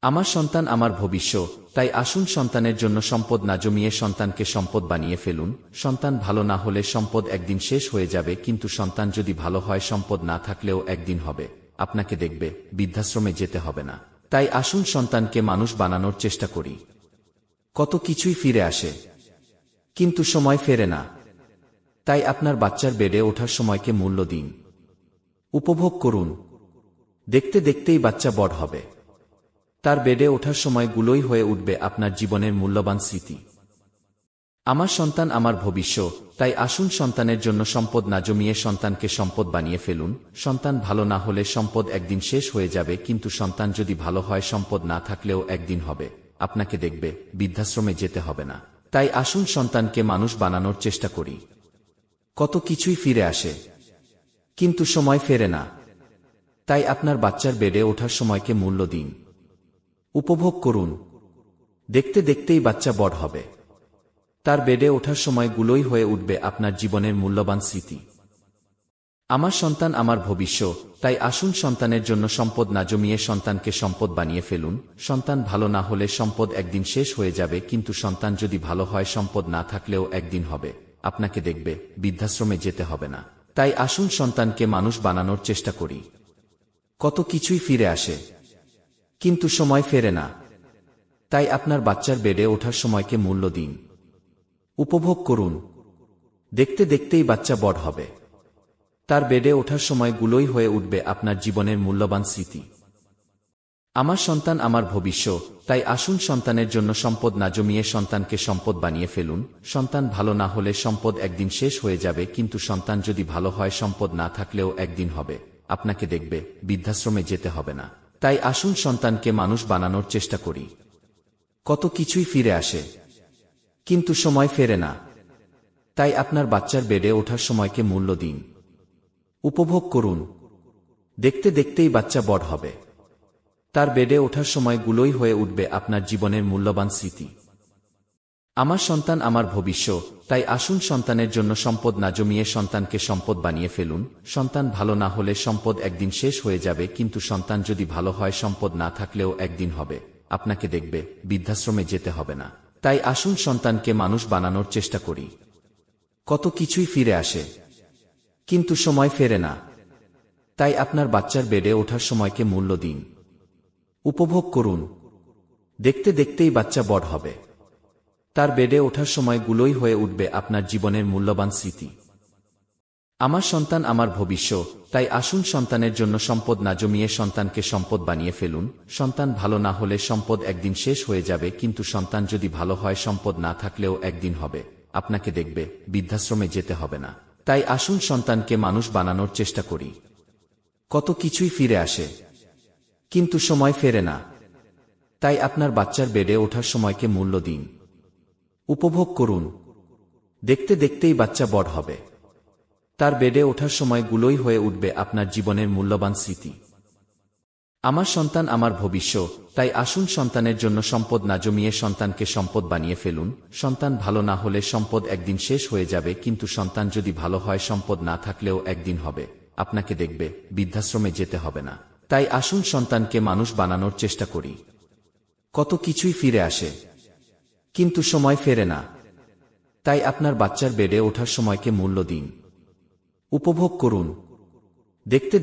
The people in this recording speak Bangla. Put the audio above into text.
আমার সন্তান আমার ভবিষ্যৎ, তাই আসুন সন্তানের জন্য সম্পদ না জমিয়ে সন্তানকে সম্পদ বানিয়ে ফেলুন। সন্তান ভালো না হলে সম্পদ একদিন শেষ হয়ে যাবে, কিন্তু সন্তান যদি ভালো হয় সম্পদ না থাকলেও একদিন হবে। আপনাকে দেখবে, বৃদ্ধাশ্রমে যেতে হবে না। তাই আসুন সন্তানকে মানুষ বানানোর চেষ্টা করি। কত কিছুই ফিরে আসে, কিন্তু সময় ফেরে না। তাই আপনার বাচ্চার বেডে ওঠার সময়কে মূল্য দিন, উপভোগ করুন। দেখতে দেখতেই বাচ্চা বড় হবে। তার বেডে ওঠার সময়গুলোই হয়ে উঠবে আপনার জীবনের মূল্যবান স্মৃতি। আমার সন্তান আমার ভবিষ্যৎ, তাই আসুন সন্তানের জন্য সম্পদ না জমিয়ে সন্তানকে সম্পদ বানিয়ে ফেলুন। সন্তান ভালো না হলে সম্পদ একদিন শেষ হয়ে যাবে, কিন্তু সন্তান যদি ভালো হয় সম্পদ না থাকলেও একদিন হবে। আপনাকে দেখবে, বৃদ্ধাশ্রমে যেতে হবে না। তাই আসুন সন্তানকে মানুষ বানানোর চেষ্টা করি। কত কিছুই ফিরে আসে, কিন্তু সময় ফেরে না। তাই আপনার বাচ্চার বেডে ওঠার সময়কে মূল্য দিন, উপভোগ করুন। দেখতে দেখতেই বাচ্চা বড় হবে। তার বেডে ওঠার সময়গুলোই হয়ে উঠবে আপনার জীবনের মূল্যবান স্মৃতি। আমার সন্তান আমার ভবিষ্যৎ, তাই আসুন সন্তানের জন্য সম্পদ না জমিয়ে সন্তানকে সম্পদ বানিয়ে ফেলুন। সন্তান ভালো না হলে সম্পদ একদিন শেষ হয়ে যাবে, কিন্তু সন্তান যদি ভালো হয় সম্পদ না থাকলেও একদিন হবে। আপনাকে দেখবে, বৃদ্ধাশ্রমে যেতে হবে না। তাই আসুন সন্তানকে মানুষ বানানোর চেষ্টা করি। কত কিছুই ফিরে আসে, কিন্তু সময় ফেরে না। তাই আপনার বাচ্চার বেডে ওঠার সময়কে মূল্য দিন, উপভোগ করুন। দেখতে দেখতেই বাচ্চা বড় হবে। তার বেডে ওঠার সময়গুলোই হয়ে উঠবে আপনার জীবনের মূল্যবান স্মৃতি। আমার সন্তান আমার ভবিষ্যৎ, তাই আসুন সন্তানের জন্য সম্পদ না জমিয়ে সন্তানকে সম্পদ বানিয়ে ফেলুন। সন্তান ভালো না হলে সম্পদ একদিন শেষ হয়ে যাবে, কিন্তু সন্তান যদি ভালো হয় সম্পদ না থাকলেও একদিন হবে। আপনাকে দেখবে, বৃদ্ধাশ্রমে যেতে হবে না। তাই আসুন সন্তানকে মানুষ বানানোর চেষ্টা করি। কত কিছুই ফিরে আসে, কিন্তু সময় ফেরে না। তাই আপনার বাচ্চার বেডে ওঠার সময়কে মূল্য দিন, উপভোগ করুন। দেখতে দেখতেই বাচ্চা বড় হবে। তার বেডে ওঠার সময়গুলোই হয়ে উঠবে আপনার জীবনের মূল্যবান স্মৃতি। আমার সন্তান আমার ভবিষ্যৎ, তাই আসুন সন্তানের জন্য সম্পদ না জমিয়ে সন্তানকে সম্পদ বানিয়ে ফেলুন। সন্তান ভালো না হলে সম্পদ একদিন শেষ হয়ে যাবে, কিন্তু সন্তান যদি ভালো হয় সম্পদ না থাকলেও একদিন হবে। আপনাকে দেখবে, বৃদ্ধাশ্রমে যেতে হবে না। তাই আসুন সন্তানকে মানুষ বানানোর চেষ্টা করি। কত কিছুই ফিরে আসে, কিন্তু সময় ফেরে না। তাই আপনার বাচ্চার বেডে ওঠার সময়কে মূল্য দিন, উপভোগ করুন। দেখতে দেখতেই বাচ্চা বড় হবে। তার বেডে ওঠার সময়গুলোই হয়ে উঠবে আপনার জীবনের মূল্যবান স্মৃতি। আমার সন্তান আমার ভবিষ্যৎ, তাই আসুন সন্তানের জন্য সম্পদ না জমিয়ে সন্তানকে সম্পদ বানিয়ে ফেলুন। সন্তান ভালো না হলে সম্পদ একদিন শেষ হয়ে যাবে, কিন্তু সন্তান যদি ভালো হয় সম্পদ না থাকলেও একদিন হবে। আপনাকে দেখবে, বৃদ্ধাশ্রমে যেতে হবে না। তাই আসুন সন্তানকে মানুষ বানানোর চেষ্টা করি। কত কিছুই ফিরে আসে, কিন্তু সময় ফেরে না। তাই আপনার বাচ্চার বেডে ওঠার সময়কে মূল্য দিন, উপভোগ করুন। দেখতে দেখতেই বাচ্চা বড় হবে। তার বেডে ওঠার সময়গুলোই হয়ে উঠবে আপনার জীবনের মূল্যবান স্মৃতি। আমার সন্তান আমার ভবিষ্যৎ, তাই আসুন সন্তানের জন্য সম্পদ না জমিয়ে সন্তানকে সম্পদ বানিয়ে ফেলুন। সন্তান ভালো না হলে সম্পদ একদিন শেষ হয়ে যাবে, কিন্তু সন্তান যদি ভালো হয় সম্পদ না থাকলেও একদিন হবে। আপনাকে দেখবে, বৃদ্ধাশ্রমে যেতে হবে না। তাই আসুন সন্তানকে মানুষ বানানোর চেষ্টা করি। কত কিছুই ফিরে আসে, কিন্তু সময় ফেরে না। তাই আপনার বাচ্চার বেডে ওঠার সময়কে মূল্য দিন, উপভোগ করুন। দেখতে